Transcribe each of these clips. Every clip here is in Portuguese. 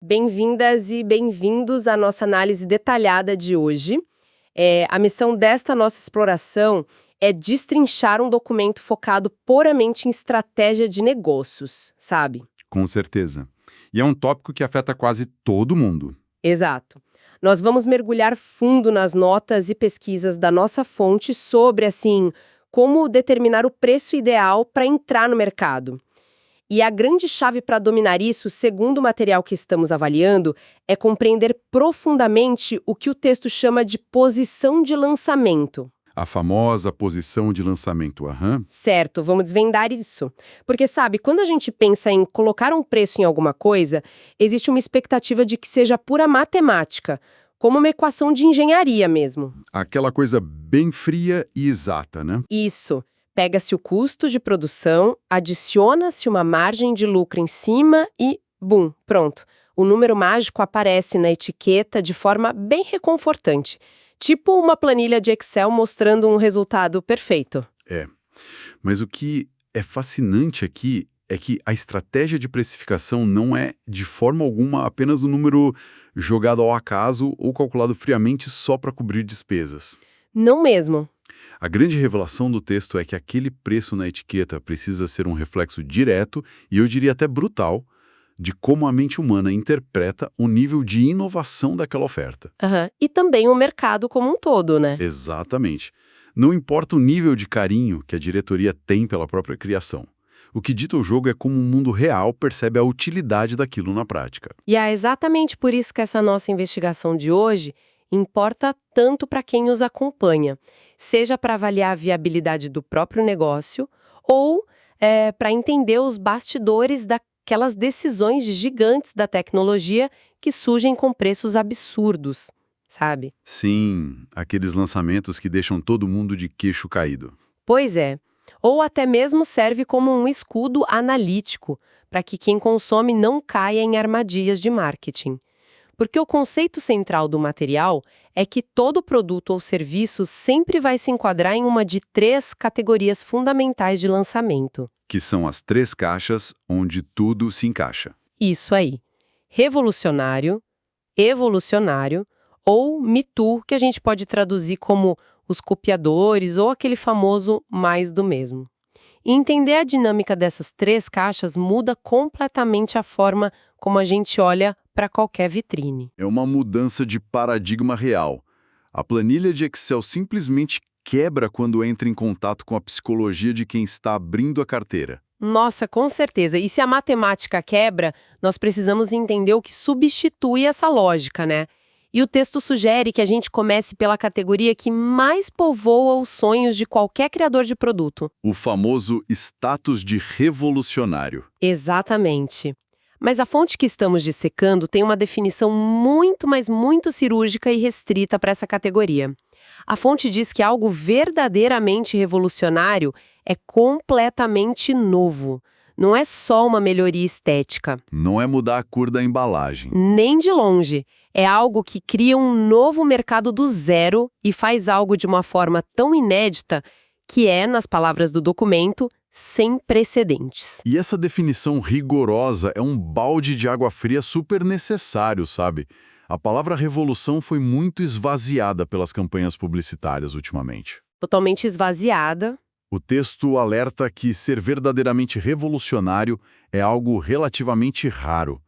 Bem-vindas e bem-vindos à nossa análise detalhada de hoje. A missão desta nossa exploração é destrinchar um documento focado puramente em estratégia de negócios, sabe? Com certeza. E é um tópico que afeta quase todo mundo. Exato. Nós vamos mergulhar fundo nas notas e pesquisas da nossa fonte sobre, assim, como determinar o preço ideal para entrar no mercado. E a grande chave para dominar isso, segundo o material que estamos avaliando, é compreender profundamente o que o texto chama de posição de lançamento. A famosa posição de lançamento, Certo, vamos desvendar isso. Porque, sabe, quando a gente pensa em colocar um preço em alguma coisa, existe uma expectativa de que seja pura matemática, como uma equação de engenharia mesmo. Aquela coisa bem fria e exata, né? Isso. Pega-se o custo de produção, adiciona-se uma margem de lucro em cima e, bum, pronto. O número mágico aparece na etiqueta de forma bem reconfortante. Tipo uma planilha de Excel mostrando um resultado perfeito. É. Mas o que é fascinante aqui é que a estratégia de precificação não é, de forma alguma, apenas um número jogado ao acaso ou calculado friamente só para cobrir despesas. Não mesmo. A grande revelação do texto é que aquele preço na etiqueta precisa ser um reflexo direto, e eu diria até brutal, de como a mente humana interpreta o nível de inovação daquela oferta. E também o mercado como um todo, né? Exatamente. Não importa o nível de carinho que a diretoria tem pela própria criação. O que dita o jogo é como o mundo real percebe a utilidade daquilo na prática. E é exatamente por isso que essa nossa investigação de hoje importa tanto para quem os acompanha, seja para avaliar a viabilidade do próprio negócio ou para entender os bastidores daquelas decisões gigantes da tecnologia que surgem com preços absurdos, sabe? Sim, aqueles lançamentos que deixam todo mundo de queixo caído. Pois é. Ou até mesmo serve como um escudo analítico para que quem consome não caia em armadilhas de marketing. Porque o conceito central do material é que todo produto ou serviço sempre vai se enquadrar em uma de 3 categorias fundamentais de lançamento. Que são as 3 caixas onde tudo se encaixa. Isso aí. Revolucionário, evolucionário ou Me Too, que a gente pode traduzir como os copiadores ou aquele famoso mais do mesmo. E entender a dinâmica dessas 3 caixas muda completamente a forma como a gente olha para qualquer vitrine. É uma mudança de paradigma real. A planilha de Excel simplesmente quebra quando entra em contato com a psicologia de quem está abrindo a carteira. Nossa, com certeza. E se a matemática quebra, nós precisamos entender o que substitui essa lógica, né? E o texto sugere que a gente comece pela categoria que mais povoa os sonhos de qualquer criador de produto. O famoso status de revolucionário. Exatamente. Mas a fonte que estamos dissecando tem uma definição muito, mas muito cirúrgica e restrita para essa categoria. A fonte diz que algo verdadeiramente revolucionário é completamente novo. Não é só uma melhoria estética. Não é mudar a cor da embalagem. Nem de longe. É algo que cria um novo mercado do zero e faz algo de uma forma tão inédita que é, nas palavras do documento, sem precedentes. E essa definição rigorosa é um balde de água fria super necessário, sabe? A palavra revolução foi muito esvaziada pelas campanhas publicitárias ultimamente. Totalmente esvaziada. O texto alerta que ser verdadeiramente revolucionário é algo relativamente raro.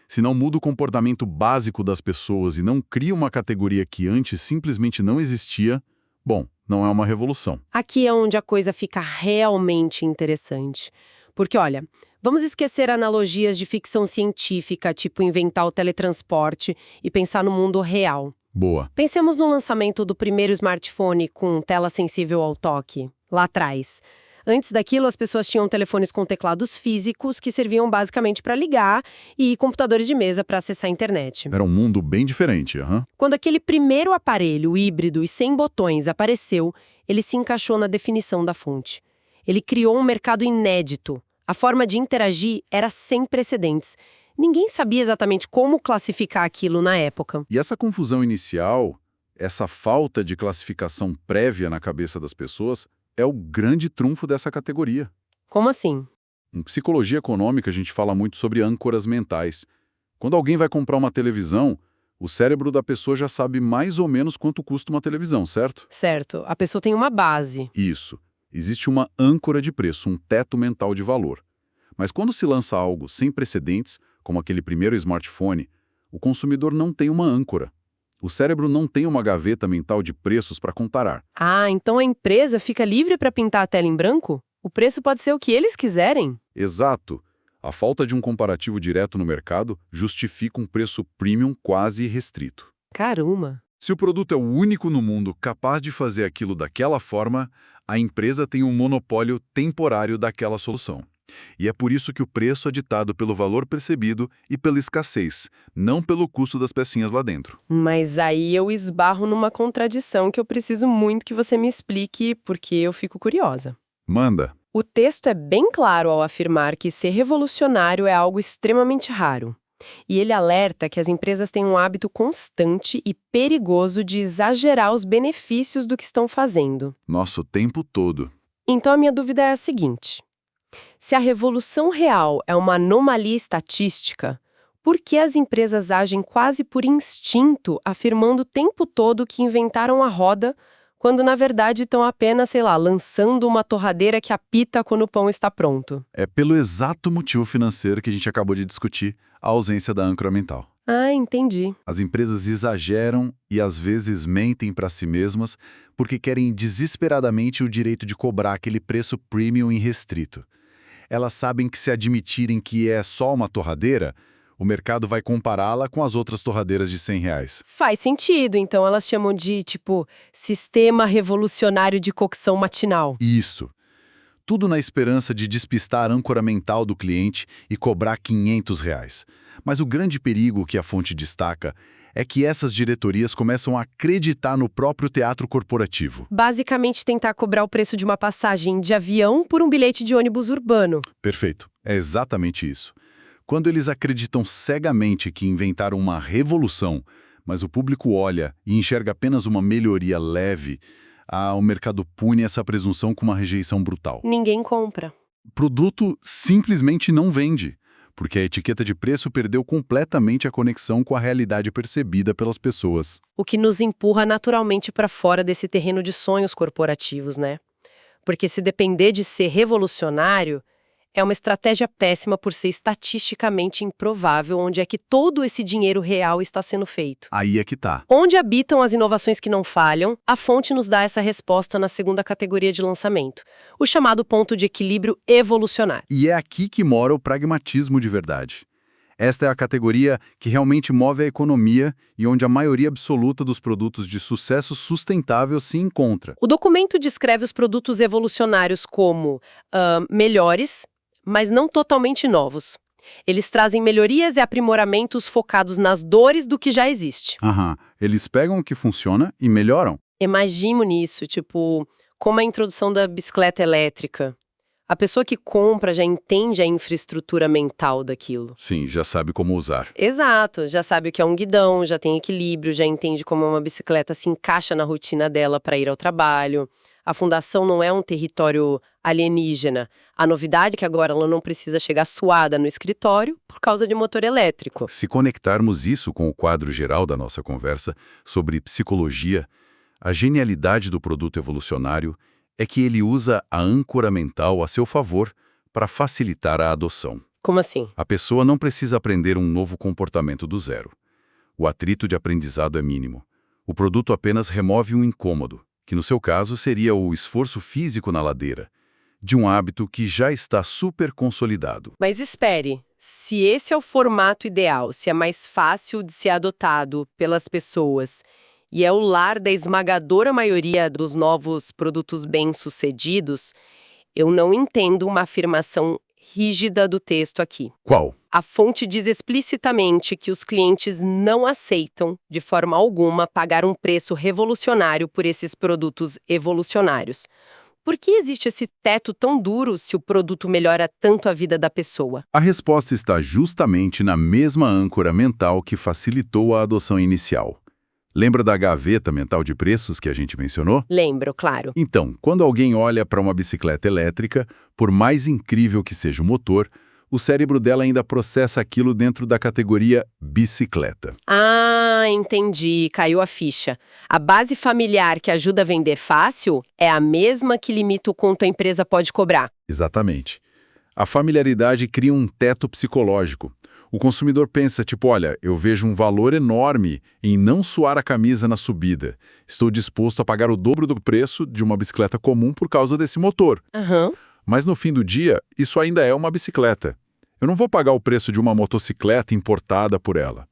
Se não muda o comportamento básico das pessoas e não cria uma categoria que antes simplesmente não existia, bom, não é uma revolução. Aqui é onde a coisa fica realmente interessante. Porque, olha, vamos esquecer analogias de ficção científica, tipo inventar o teletransporte, e pensar no mundo real. Boa. Pensemos no lançamento do primeiro smartphone com tela sensível ao toque, lá atrás. Antes daquilo, as pessoas tinham telefones com teclados físicos que serviam basicamente para ligar e computadores de mesa para acessar a internet. Era um mundo bem diferente, Quando aquele primeiro aparelho híbrido e sem botões apareceu, ele se encaixou na definição da fonte. Ele criou um mercado inédito. A forma de interagir era sem precedentes. Ninguém sabia exatamente como classificar aquilo na época. E essa confusão inicial, essa falta de classificação prévia na cabeça das pessoas, é o grande trunfo dessa categoria. Como assim? Em psicologia econômica, a gente fala muito sobre âncoras mentais. Quando alguém vai comprar uma televisão, o cérebro da pessoa já sabe mais ou menos quanto custa uma televisão, certo? Certo, a pessoa tem uma base. Isso. Existe uma âncora de preço, um teto mental de valor. Mas quando se lança algo sem precedentes, como aquele primeiro smartphone, o consumidor não tem uma âncora. O cérebro não tem uma gaveta mental de preços para comparar. Ah, então a empresa fica livre para pintar a tela em branco? O preço pode ser o que eles quiserem? Exato. A falta de um comparativo direto no mercado justifica um preço premium quase restrito. Caramba! Se o produto é o único no mundo capaz de fazer aquilo daquela forma, a empresa tem um monopólio temporário daquela solução. E é por isso que o preço é ditado pelo valor percebido e pela escassez, não pelo custo das pecinhas lá dentro. Mas aí eu esbarro numa contradição que eu preciso muito que você me explique, porque eu fico curiosa. Manda. O texto é bem claro ao afirmar que ser revolucionário é algo extremamente raro. E ele alerta que as empresas têm um hábito constante e perigoso de exagerar os benefícios do que estão fazendo. Nosso tempo todo. Então a minha dúvida é a seguinte: se a revolução real é uma anomalia estatística, por que as empresas agem quase por instinto, afirmando o tempo todo que inventaram a roda, quando na verdade estão apenas, sei lá, lançando uma torradeira que apita quando o pão está pronto? É pelo exato motivo financeiro que a gente acabou de discutir, a ausência da âncora mental. Ah, entendi. As empresas exageram e às vezes mentem para si mesmas porque querem desesperadamente o direito de cobrar aquele preço premium irrestrito. Elas sabem que se admitirem que é só uma torradeira, o mercado vai compará-la com as outras torradeiras de R$ 100. Faz sentido, então elas chamam de, tipo, sistema revolucionário de cocção matinal. Isso. Tudo na esperança de despistar a âncora mental do cliente e cobrar R$ 500. Mas o grande perigo que a fonte destaca é que essas diretorias começam a acreditar no próprio teatro corporativo. Basicamente tentar cobrar o preço de uma passagem de avião por um bilhete de ônibus urbano. Perfeito. É exatamente isso. Quando eles acreditam cegamente que inventaram uma revolução, mas o público olha e enxerga apenas uma melhoria leve, o mercado pune essa presunção com uma rejeição brutal. Ninguém compra. O produto simplesmente não vende, porque a etiqueta de preço perdeu completamente a conexão com a realidade percebida pelas pessoas. O que nos empurra naturalmente para fora desse terreno de sonhos corporativos, né? Porque se depender de ser revolucionário, é uma estratégia péssima por ser estatisticamente improvável onde é que todo esse dinheiro real está sendo feito. Aí é que tá. Onde habitam as inovações que não falham, a fonte nos dá essa resposta na segunda categoria de lançamento, o chamado ponto de equilíbrio evolucionário. E é aqui que mora o pragmatismo de verdade. Esta é a categoria que realmente move a economia e onde a maioria absoluta dos produtos de sucesso sustentável se encontra. O documento descreve os produtos evolucionários como melhores, mas não totalmente novos. Eles trazem melhorias e aprimoramentos focados nas dores do que já existe. Eles pegam o que funciona e melhoram. Imagino nisso, tipo, como a introdução da bicicleta elétrica. A pessoa que compra já entende a infraestrutura mental daquilo. Sim, já sabe como usar. Exato, já sabe o que é um guidão, já tem equilíbrio, já entende como uma bicicleta se encaixa na rotina dela para ir ao trabalho. A fundação não é um território alienígena. A novidade é que agora ela não precisa chegar suada no escritório por causa de motor elétrico. Se conectarmos isso com o quadro geral da nossa conversa sobre psicologia, a genialidade do produto evolucionário é que ele usa a âncora mental a seu favor para facilitar a adoção. Como assim? A pessoa não precisa aprender um novo comportamento do zero. O atrito de aprendizado é mínimo. O produto apenas remove um incômodo, que no seu caso seria o esforço físico na ladeira, de um hábito que já está super consolidado. Mas espere, se esse é o formato ideal, se é mais fácil de ser adotado pelas pessoas e é o lar da esmagadora maioria dos novos produtos bem-sucedidos, eu não entendo uma afirmação rígida do texto aqui. Qual? A fonte diz explicitamente que os clientes não aceitam, de forma alguma, pagar um preço revolucionário por esses produtos evolucionários. Por que existe esse teto tão duro se o produto melhora tanto a vida da pessoa? A resposta está justamente na mesma âncora mental que facilitou a adoção inicial. Lembra da gaveta mental de preços que a gente mencionou? Lembro, claro. Então, quando alguém olha para uma bicicleta elétrica, por mais incrível que seja o motor, o cérebro dela ainda processa aquilo dentro da categoria bicicleta. Ah, entendi. Caiu a ficha. A base familiar que ajuda a vender fácil é a mesma que limita o quanto a empresa pode cobrar. Exatamente. A familiaridade cria um teto psicológico. O consumidor pensa, tipo, olha, eu vejo um valor enorme em não suar a camisa na subida. Estou disposto a pagar o dobro do preço de uma bicicleta comum por causa desse motor. Aham. Mas no fim do dia, isso ainda é uma bicicleta. Eu não vou pagar o preço de uma motocicleta importada por ela.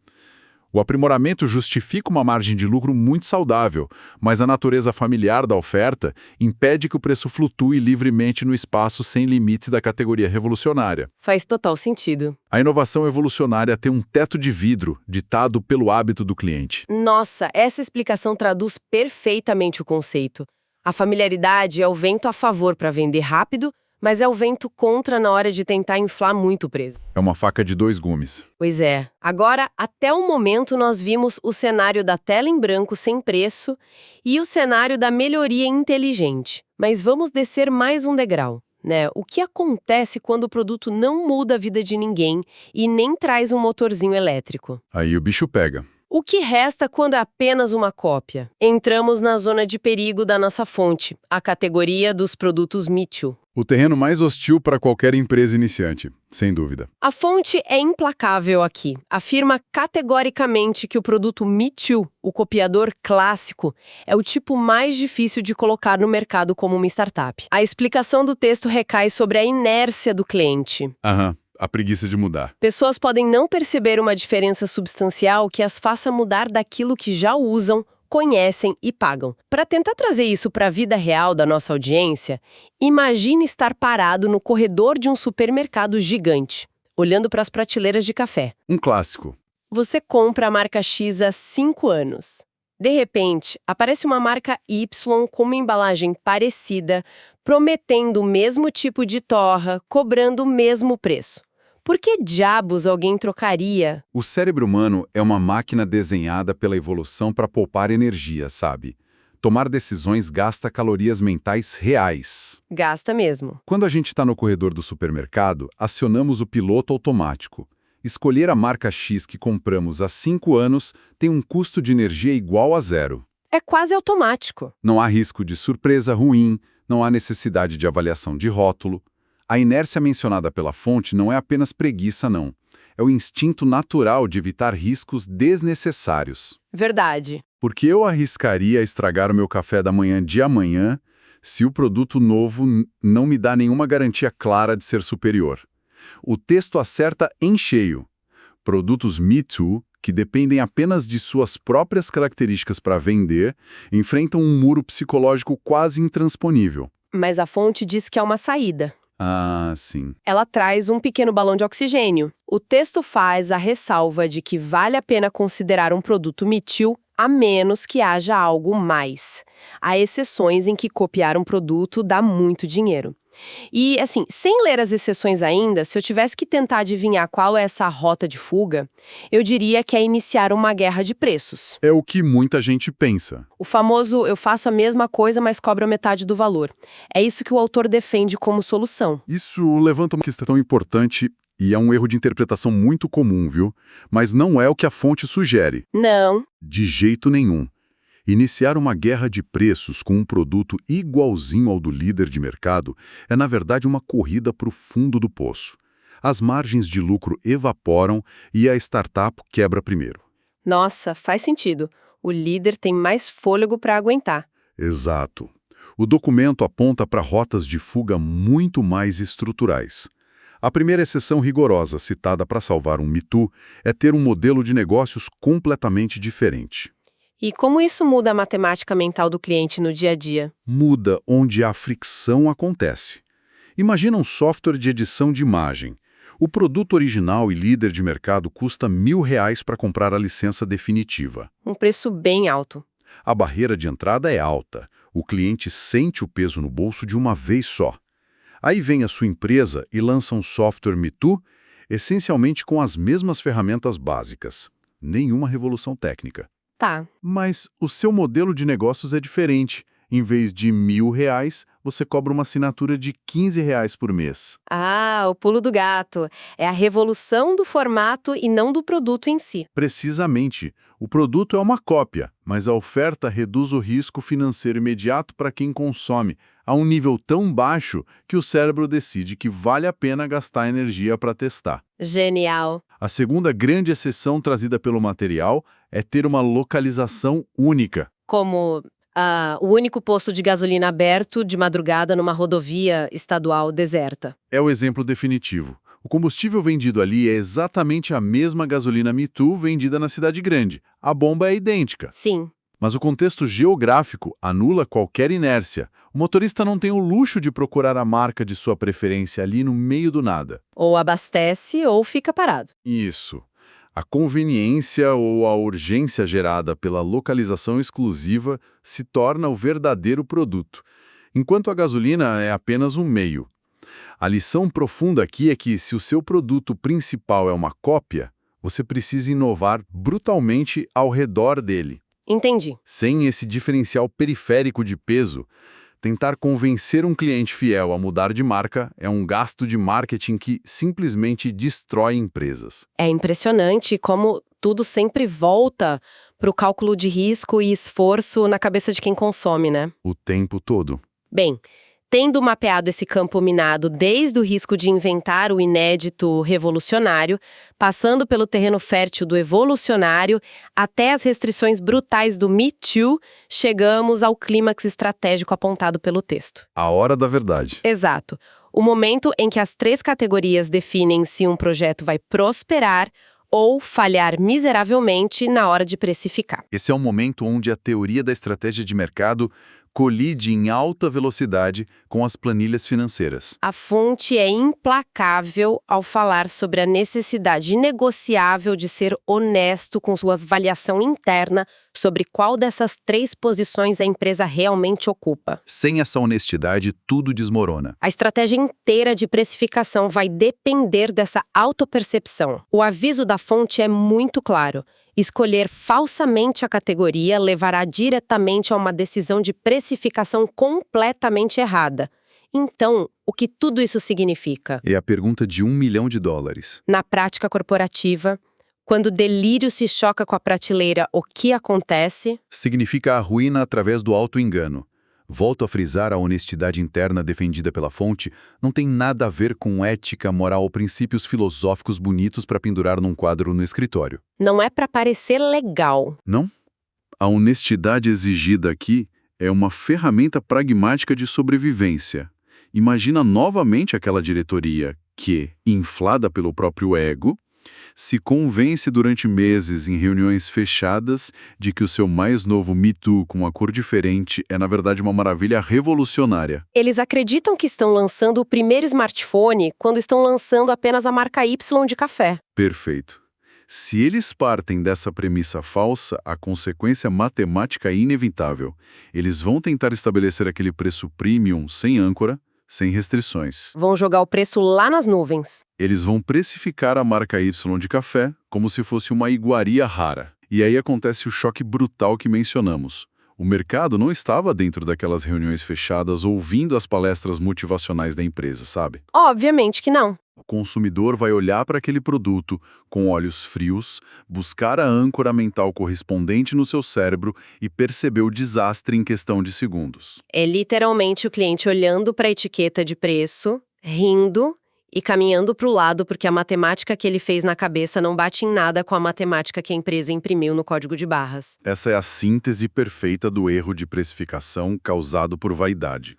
O aprimoramento justifica uma margem de lucro muito saudável, mas a natureza familiar da oferta impede que o preço flutue livremente no espaço sem limites da categoria revolucionária. Faz total sentido. A inovação evolucionária tem um teto de vidro ditado pelo hábito do cliente. Nossa, essa explicação traduz perfeitamente o conceito. A familiaridade é o vento a favor para vender rápido, mas é o vento contra na hora de tentar inflar muito o preço. É uma faca de dois gumes. Pois é. Agora, até o momento, nós vimos o cenário da tela em branco sem preço e o cenário da melhoria inteligente. Mas vamos descer mais um degrau, né? O que acontece quando o produto não muda a vida de ninguém e nem traz um motorzinho elétrico? Aí o bicho pega. O que resta quando é apenas uma cópia? Entramos na zona de perigo da nossa fonte, a categoria dos produtos Me Too. O terreno mais hostil para qualquer empresa iniciante, sem dúvida. A fonte é implacável aqui. Afirma categoricamente que o produto Me Too, o copiador clássico, é o tipo mais difícil de colocar no mercado como uma startup. A explicação do texto recai sobre a inércia do cliente. Aham. A preguiça de mudar. Pessoas podem não perceber uma diferença substancial que as faça mudar daquilo que já usam, conhecem e pagam. Para tentar trazer isso para a vida real da nossa audiência, imagine estar parado no corredor de um supermercado gigante, olhando para as prateleiras de café. Um clássico. Você compra a marca X há 5 anos. De repente, aparece uma marca Y com uma embalagem parecida, prometendo o mesmo tipo de torra, cobrando o mesmo preço. Por que diabos alguém trocaria? O cérebro humano é uma máquina desenhada pela evolução para poupar energia, sabe? Tomar decisões gasta calorias mentais reais. Gasta mesmo. Quando a gente está no corredor do supermercado, acionamos o piloto automático. Escolher a marca X que compramos há 5 anos tem um custo de energia igual a zero. É quase automático. Não há risco de surpresa ruim, não há necessidade de avaliação de rótulo. A inércia mencionada pela fonte não é apenas preguiça, não. É o instinto natural de evitar riscos desnecessários. Verdade. Porque eu arriscaria estragar o meu café da manhã de amanhã se o produto novo não me dá nenhuma garantia clara de ser superior. O texto acerta em cheio. Produtos Me Too, que dependem apenas de suas próprias características para vender, enfrentam um muro psicológico quase intransponível. Mas a fonte diz que é uma saída. Ah, sim. Ela traz um pequeno balão de oxigênio. O texto faz a ressalva de que vale a pena considerar um produto Me Too a menos que haja algo mais. Há exceções em que copiar um produto dá muito dinheiro. E, assim, sem ler as exceções ainda, se eu tivesse que tentar adivinhar qual é essa rota de fuga, eu diria que é iniciar uma guerra de preços. É o que muita gente pensa. O famoso eu faço a mesma coisa, mas cobro a metade do valor. É isso que o autor defende como solução. Isso levanta uma questão importante e é um erro de interpretação muito comum, viu? Mas não é o que a fonte sugere. Não. De jeito nenhum. Iniciar uma guerra de preços com um produto igualzinho ao do líder de mercado é, na verdade, uma corrida para o fundo do poço. As margens de lucro evaporam e a startup quebra primeiro. Nossa, faz sentido. O líder tem mais fôlego para aguentar. Exato. O documento aponta para rotas de fuga muito mais estruturais. A primeira exceção rigorosa citada para salvar um Me Too é ter um modelo de negócios completamente diferente. E como isso muda a matemática mental do cliente no dia a dia? Muda onde a fricção acontece. Imagina um software de edição de imagem. O produto original e líder de mercado custa R$1.000 para comprar a licença definitiva. Um preço bem alto. A barreira de entrada é alta. O cliente sente o peso no bolso de uma vez só. Aí vem a sua empresa e lança um software Me Too, essencialmente com as mesmas ferramentas básicas. Nenhuma revolução técnica. Tá. Mas o seu modelo de negócios é diferente. Em vez de R$1.000, você cobra uma assinatura de R$ 15 por mês. Ah, o pulo do gato. É a revolução do formato e não do produto em si. Precisamente, o produto é uma cópia, mas a oferta reduz o risco financeiro imediato para quem consome, a um nível tão baixo que o cérebro decide que vale a pena gastar energia para testar. Genial. A segunda grande exceção trazida pelo material é ter uma localização única. Como o único posto de gasolina aberto de madrugada numa rodovia estadual deserta. É o exemplo definitivo. O combustível vendido ali é exatamente a mesma gasolina Me Too vendida na cidade grande. A bomba é idêntica. Sim. Mas o contexto geográfico anula qualquer inércia. O motorista não tem o luxo de procurar a marca de sua preferência ali no meio do nada. Ou abastece ou fica parado. Isso. A conveniência ou a urgência gerada pela localização exclusiva se torna o verdadeiro produto, enquanto a gasolina é apenas um meio. A lição profunda aqui é que, se o seu produto principal é uma cópia, você precisa inovar brutalmente ao redor dele. Entendi. Sem esse diferencial periférico de peso, tentar convencer um cliente fiel a mudar de marca é um gasto de marketing que simplesmente destrói empresas. É impressionante como tudo sempre volta para o cálculo de risco e esforço na cabeça de quem consome, né? O tempo todo. Bem, tendo mapeado esse campo minado desde o risco de inventar o inédito revolucionário, passando pelo terreno fértil do evolucionário, até as restrições brutais do Me Too, chegamos ao clímax estratégico apontado pelo texto. A hora da verdade. Exato. O momento em que as 3 categorias definem se um projeto vai prosperar ou falhar miseravelmente na hora de precificar. Esse é um momento onde a teoria da estratégia de mercado colide em alta velocidade com as planilhas financeiras. A fonte é implacável ao falar sobre a necessidade inegociável de ser honesto com sua avaliação interna sobre qual dessas 3 posições a empresa realmente ocupa. Sem essa honestidade, tudo desmorona. A estratégia inteira de precificação vai depender dessa autopercepção. O aviso da fonte é muito claro. Escolher falsamente a categoria levará diretamente a uma decisão de precificação completamente errada. Então, o que tudo isso significa? É a pergunta de $1 milhão. Na prática corporativa, quando o delírio se choca com a prateleira, o que acontece? Significa a ruína através do auto-engano. Volto a frisar, a honestidade interna defendida pela fonte não tem nada a ver com ética, moral ou princípios filosóficos bonitos para pendurar num quadro no escritório. Não é para parecer legal. Não? A honestidade exigida aqui é uma ferramenta pragmática de sobrevivência. Imagina novamente aquela diretoria que, inflada pelo próprio ego, se convence durante meses em reuniões fechadas de que o seu mais novo Me Too com uma cor diferente é, na verdade, uma maravilha revolucionária. Eles acreditam que estão lançando o primeiro smartphone quando estão lançando apenas a marca Y de café. Perfeito. Se eles partem dessa premissa falsa, a consequência matemática é inevitável. Eles vão tentar estabelecer aquele preço premium sem âncora, sem restrições. Vão jogar o preço lá nas nuvens. Eles vão precificar a marca Y de café como se fosse uma iguaria rara. E aí acontece o choque brutal que mencionamos. O mercado não estava dentro daquelas reuniões fechadas ouvindo as palestras motivacionais da empresa, sabe? Obviamente que não. O consumidor vai olhar para aquele produto com olhos frios, buscar a âncora mental correspondente no seu cérebro e perceber o desastre em questão de segundos. É literalmente o cliente olhando para a etiqueta de preço, rindo e caminhando para o lado porque a matemática que ele fez na cabeça não bate em nada com a matemática que a empresa imprimiu no código de barras. Essa é a síntese perfeita do erro de precificação causado por vaidade.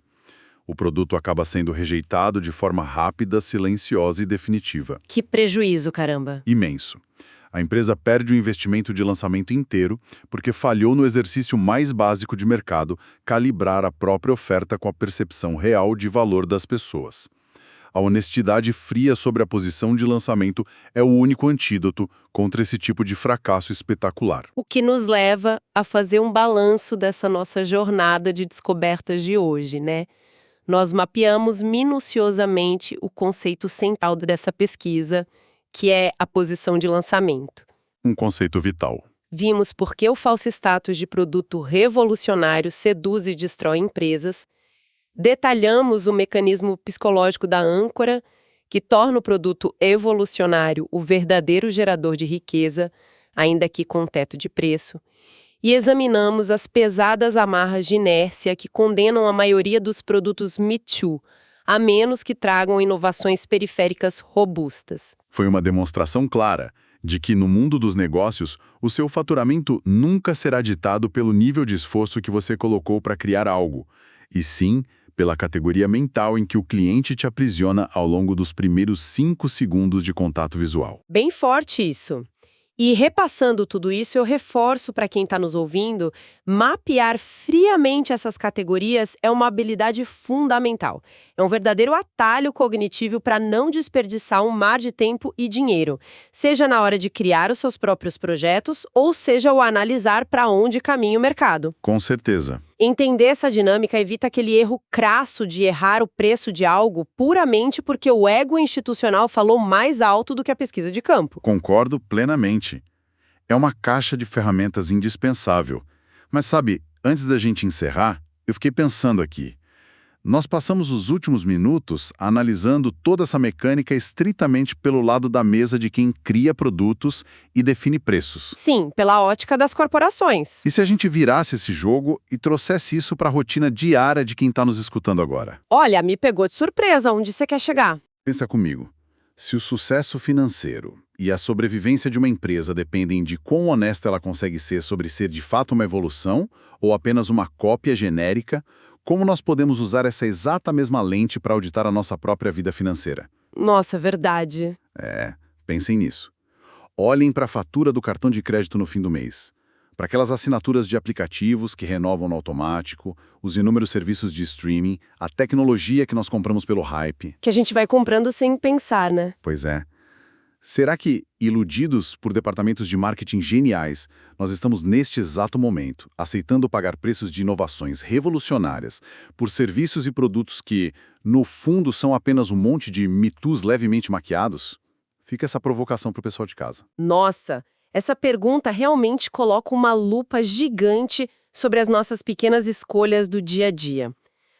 O produto acaba sendo rejeitado de forma rápida, silenciosa e definitiva. Que prejuízo, caramba. Imenso. A empresa perde o investimento de lançamento inteiro porque falhou no exercício mais básico de mercado, calibrar a própria oferta com a percepção real de valor das pessoas. A honestidade fria sobre a posição de lançamento é o único antídoto contra esse tipo de fracasso espetacular. O que nos leva a fazer um balanço dessa nossa jornada de descobertas de hoje, né? Nós mapeamos minuciosamente o conceito central dessa pesquisa, que é a posição de lançamento. Um conceito vital. Vimos por que o falso status de produto revolucionário seduz e destrói empresas, Detalhamos o mecanismo psicológico da âncora, que torna o produto evolucionário o verdadeiro gerador de riqueza, ainda que com teto de preço. E examinamos as pesadas amarras de inércia que condenam a maioria dos produtos Me Too, a menos que tragam inovações periféricas robustas. Foi uma demonstração clara de que, no mundo dos negócios, o seu faturamento nunca será ditado pelo nível de esforço que você colocou para criar algo, e sim pela categoria mental em que o cliente te aprisiona ao longo dos primeiros 5 segundos de contato visual. Bem forte isso. E repassando tudo isso, eu reforço para quem está nos ouvindo, mapear friamente essas categorias é uma habilidade fundamental. É um verdadeiro atalho cognitivo para não desperdiçar um mar de tempo e dinheiro, seja na hora de criar os seus próprios projetos ou seja ao analisar para onde caminha o mercado. Com certeza. Entender essa dinâmica evita aquele erro crasso de errar o preço de algo puramente porque o ego institucional falou mais alto do que a pesquisa de campo. Concordo plenamente. É uma caixa de ferramentas indispensável. Mas sabe, antes da gente encerrar, eu fiquei pensando aqui. Nós passamos os últimos minutos analisando toda essa mecânica estritamente pelo lado da mesa de quem cria produtos e define preços. Sim, pela ótica das corporações. E se a gente virasse esse jogo e trouxesse isso para a rotina diária de quem está nos escutando agora? Olha, me pegou de surpresa. Onde você quer chegar? Pensa comigo. Se o sucesso financeiro e a sobrevivência de uma empresa dependem de quão honesta ela consegue ser sobre ser de fato uma evolução ou apenas uma cópia genérica, como nós podemos usar essa exata mesma lente para auditar a nossa própria vida financeira? Nossa, verdade. Pensem nisso. Olhem para a fatura do cartão de crédito no fim do mês, para aquelas assinaturas de aplicativos que renovam no automático, os inúmeros serviços de streaming, a tecnologia que nós compramos pelo hype. Que a gente vai comprando sem pensar, né? Pois é. Será que, iludidos por departamentos de marketing geniais, nós estamos neste exato momento aceitando pagar preços de inovações revolucionárias por serviços e produtos que, no fundo, são apenas um monte de mitos levemente maquiados? Fica essa provocação para o pessoal de casa. Nossa, essa pergunta realmente coloca uma lupa gigante sobre as nossas pequenas escolhas do dia a dia.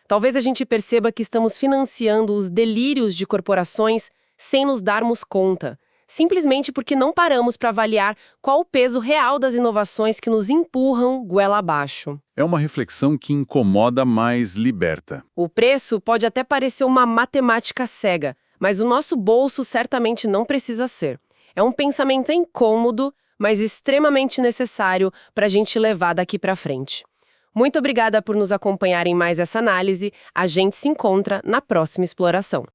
Talvez a gente perceba que estamos financiando os delírios de corporações sem nos darmos conta, simplesmente porque não paramos para avaliar qual o peso real das inovações que nos empurram goela abaixo. É uma reflexão que incomoda, mas liberta. O preço pode até parecer uma matemática cega, mas o nosso bolso certamente não precisa ser. É um pensamento incômodo, mas extremamente necessário para a gente levar daqui para frente. Muito obrigada por nos acompanhar em mais essa análise. A gente se encontra na próxima exploração.